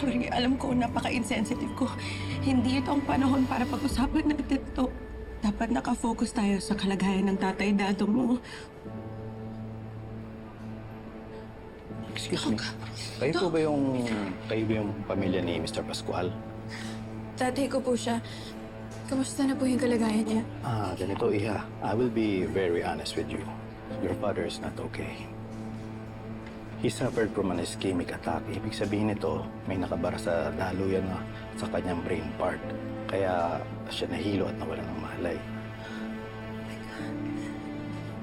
Sorry, alam ko napaka-insensitive ko. Hindi ito ang panahon para pag-usapan natin to. Dapat nakafocus tayo sa kalagayan ng tatay dado mo. Excuse me. Kayo ba yung pamilya ni Mr. Pascual? Tatay ko po siya. Kamusta na po yung kalagayan niya? Ganito, Iha. I will be very honest with you. Your father is not okay. He suffered from an ischemic attack. Ibig sabihin nito, may nakabara sa daluyan na sa kanyang brain part. Kaya siya nahilo at nawala ng malay.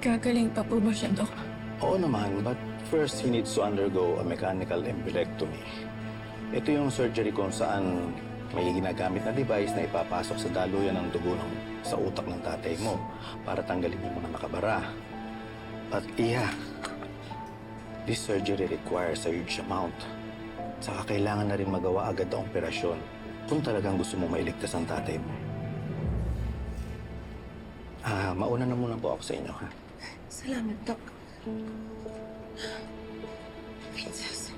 Gagaling pa po ba siya, Dok? Oo naman, but first he needs to undergo a mechanical embolectomy. Ito yung surgery kung saan may ginagamit na device na ipapasok sa daluyan ng dugo sa utak ng tatay mo para tanggalin yung mga nakabara. But Iha, this surgery requires a huge amount. Saka kailangan na rin magawa agad ang operasyon kung talagang gusto mo mailigtas ang tatay mo. Mauna na muna po ako sa inyo, ha? Salamat, Doc. Princess.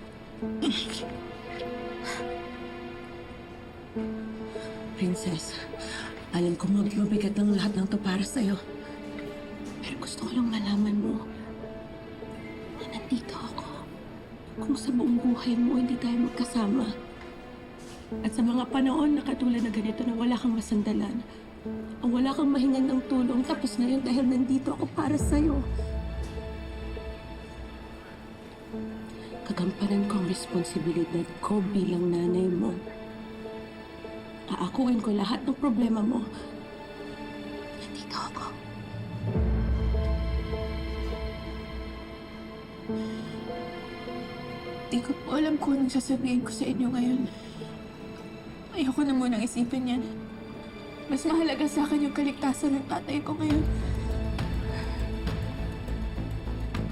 Princess, alam ko mabigat ng lahat ng to para sa'yo. Pero gusto ko lang malaman mo na nandito ako. Kung sa buong buhay mo hindi tayo magkasama. At sa mga panahon na katulad na ganito na wala kang masandalan, o wala kang mahingan ng tulong, tapos ngayon dahil nandito ako para sa'yo. Kagampanan ko ang responsibilidad ko bilang nanay mo. Aakuin ko lahat ng problema mo. Nandito ako. Di ko po alam kung anong sasabihin ko sa inyo ngayon. Ayoko na munang isipin yan. Mas mahalaga sa akin yung kaligtasan ng tatay ko ngayon.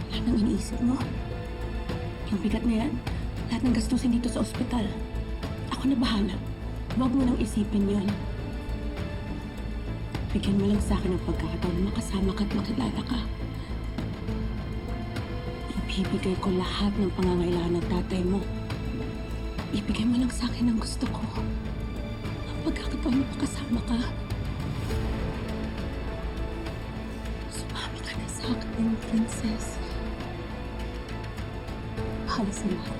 Lahat ng iniisip mo. Yung bigat na yan, lahat ng gastusin dito sa ospital. Ako na bahala. Huwag mo nang isipin yon. Bigyan mo lang sa akin ng pagkakataon na makasama ka at makilala ka. Ibibigay ko lahat ng pangangailangan ng tatay mo. Ibigay mo lang sa akin ang gusto ko. Ang pagkakataon na makasama ka. Sumama ka na sa akin, princess. Bahala sa lahat.